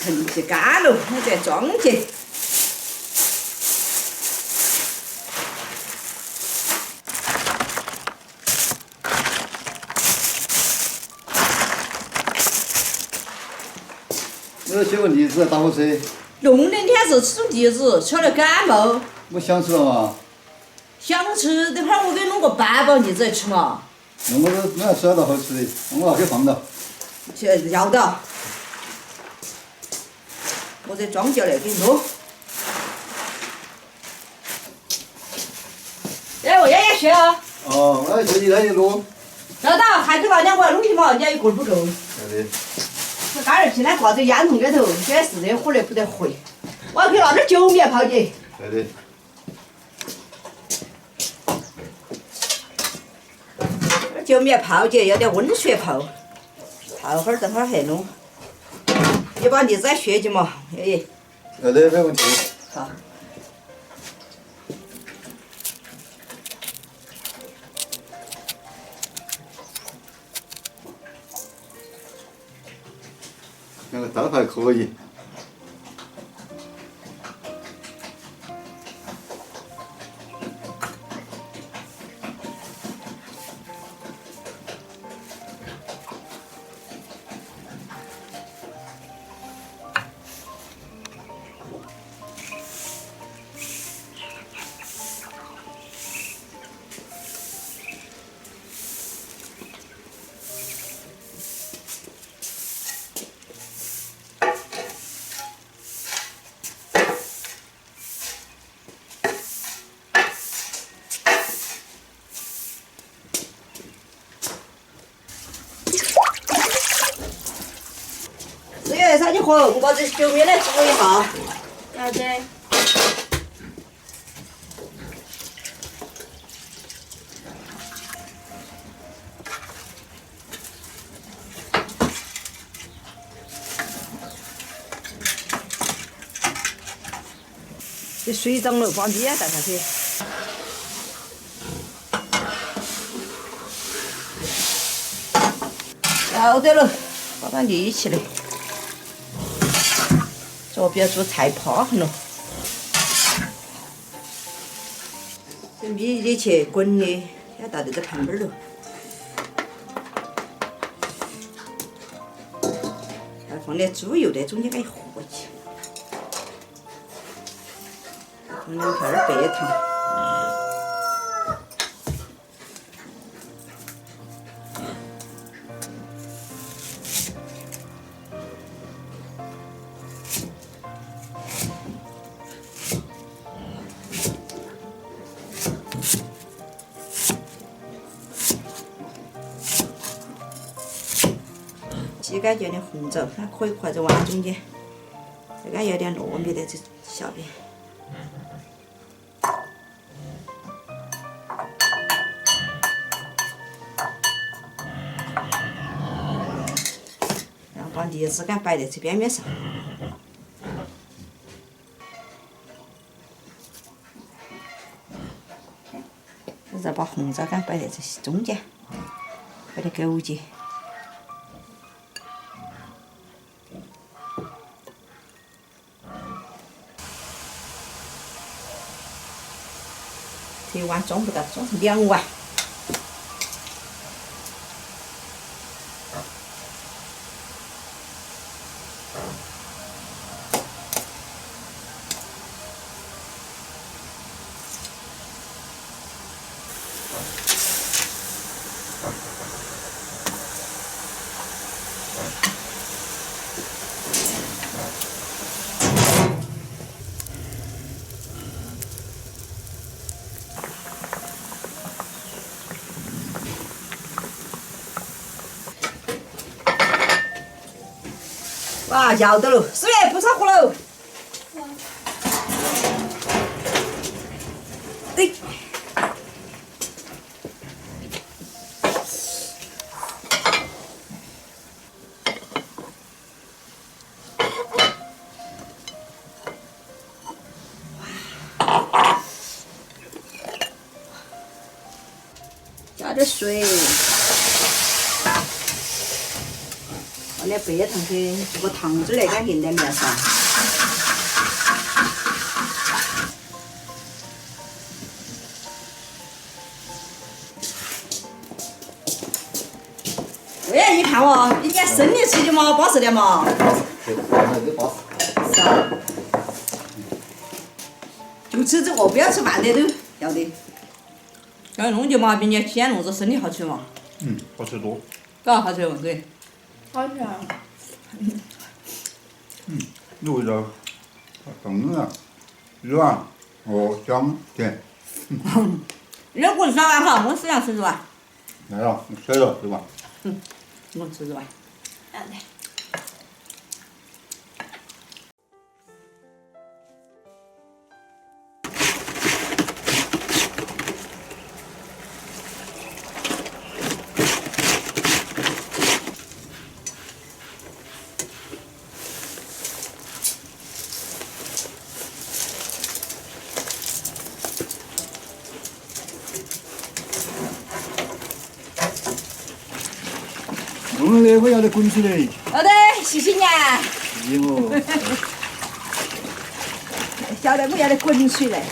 成绩干了，我再装起。我写个例子，打火车。弄的天是吃例子，吃了感冒。我想吃了嘛。想吃，等会儿我给你弄个半包栗子来吃嘛。那我要吃得到好吃的，我要给放到。要的。我再装进来给你弄。哎，我爷爷去啊。哦，那就你那就弄。要得，还给那两碗东西嘛，人家一个儿不够。对的。这干儿现在挂在烟囱里头，现在是热火来不得回。我要去拿点酒米泡起。对的。酒米泡起，要点温水泡，泡会儿等会儿还弄。你把栗子再削起嘛，爷爷。要得，没问题。好。那个刀还可以。啥你喝，我把这酒米来煮一下。要得。这水涨了，把米也带下去。要得了，把它立起来。这不要做菜趴痕了。这米里去滚的，先倒在这盘边儿了。再放点猪油在中间给它和起。放2片白糖。鸡肝有点红枣，它可以和在碗中间。这个有点糯米在这下边。然后把栗子干摆在这边面上。再把红枣干摆在这中间，摆点勾结。这一碗装不到，装成2碗。哇，要得了，师爷不烧火喽。对。加点水。放点白糖去，做个糖汁来干进在面上。哎，你看哦，一点生的吃的嘛，巴适的嘛。对，那就巴适。是啊。就吃这个，不要吃饭的都要得。这样弄就嘛，比你先弄着生的好吃嘛。好吃多。嘎，好吃哦，对。好吃啊！这味道更嫩啊，软和香甜。那我吃完哈，我吃吃完。来了，你吃了对吧？我吃完。弄得我要得滚起来。好的，谢谢你啊。哟，晓得我要得滚水来。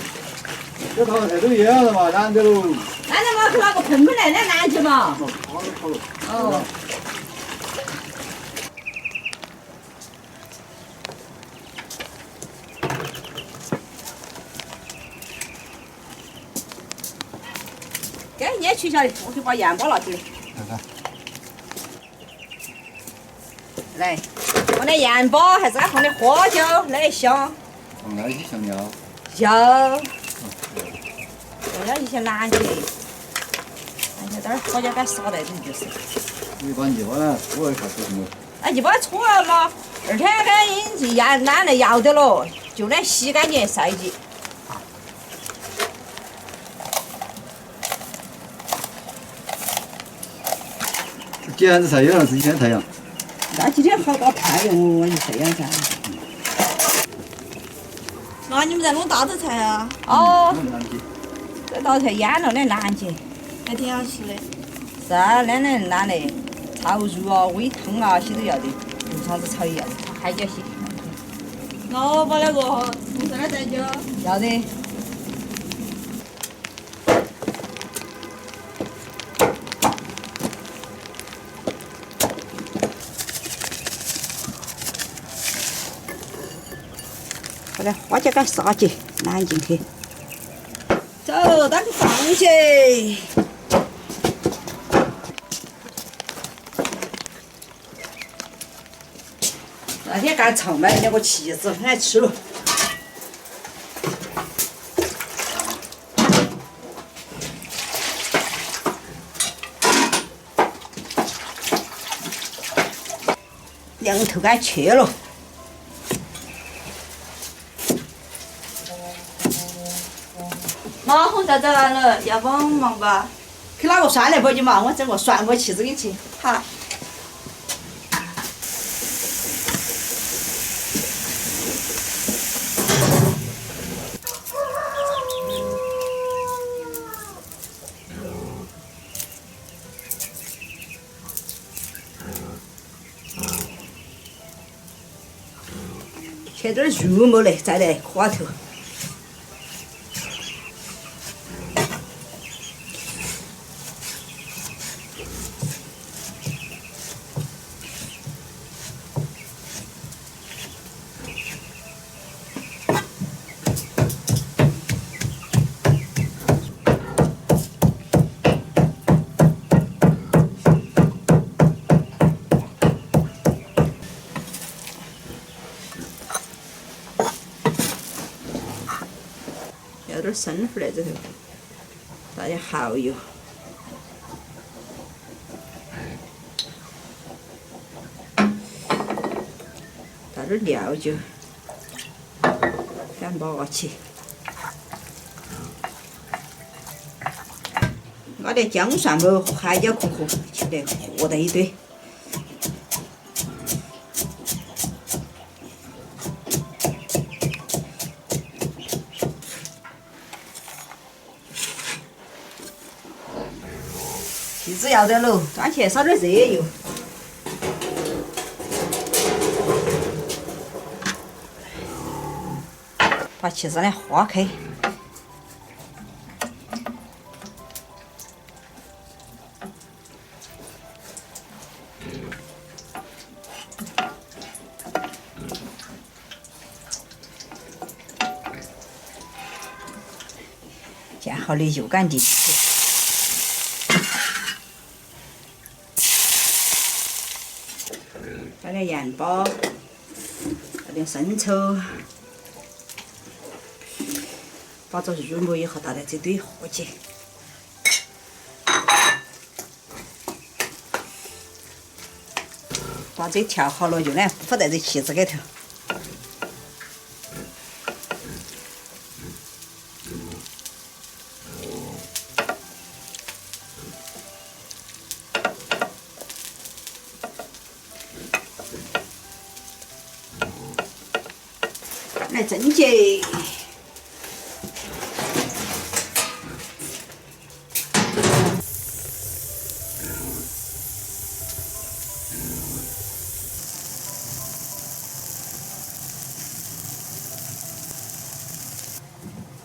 这套菜都腌了嘛，难得喽。那咱嘛去那个盆盆来那拿去嘛。好了。哦。给你也取下来，我去把盐巴拿起来。来，放点盐巴，还是该放点花椒，来香。放那些香料。香。放点一些蓝去，拿点花椒给撒在里就是。你把泥巴呢搓一下做什么？哎，就把它搓了嘛，2天给你腌烂了要得了，就来洗干净晒起。简直晒阳了，这几天太阳。那几天好大太阳哦，我就这样噻。那你们在弄大头菜啊？哦，这道菜腌了的烂起。还挺好吃的。是啊，那能烂的，炒肉啊、煨汤啊，些都要得，肉肠子炒也要得，海椒些。那我把那个红色的再椒。要得。把那花椒给撒起，烂进去。走，打个放去。那天干炒买那个茄子，很爱吃了。两头给切了。那红烧整完了，要帮忙吧？去拿个酸来包去嘛，我整个酸锅茄子给你吃。好。切点肉末来，再来花头。要点生粉在这头，撒点蚝油，倒点料酒，干麻起，拿点姜蒜末和海椒壳去来和在一堆。茄子要得喽，抓起来烧点热油。把茄子呢化开。煎好的油干进去，加点盐巴，加点生抽，把这入锅以后倒在这堆和起，把这调好了就呢放在这茄子里头。来蒸结，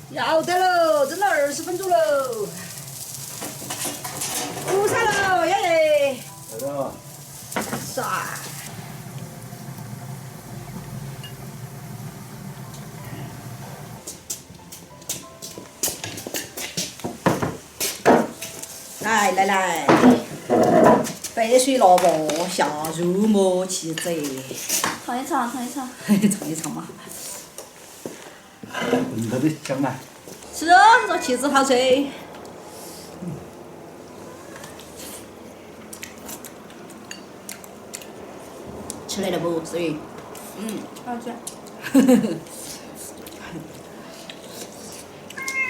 要得喽，蒸了20分钟喽，出菜喽，耶！来了。唰。来，白水萝卜下入磨茄子，尝一尝，尝一尝。尝一尝嘛。闻着都香啊！是哦，这茄子好脆。吃来了不？思雨？好吃。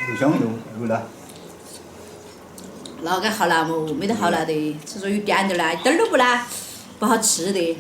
又香又辣。那个好辣么？没得好辣的，吃着有点点辣，一点儿都不辣，不好吃的。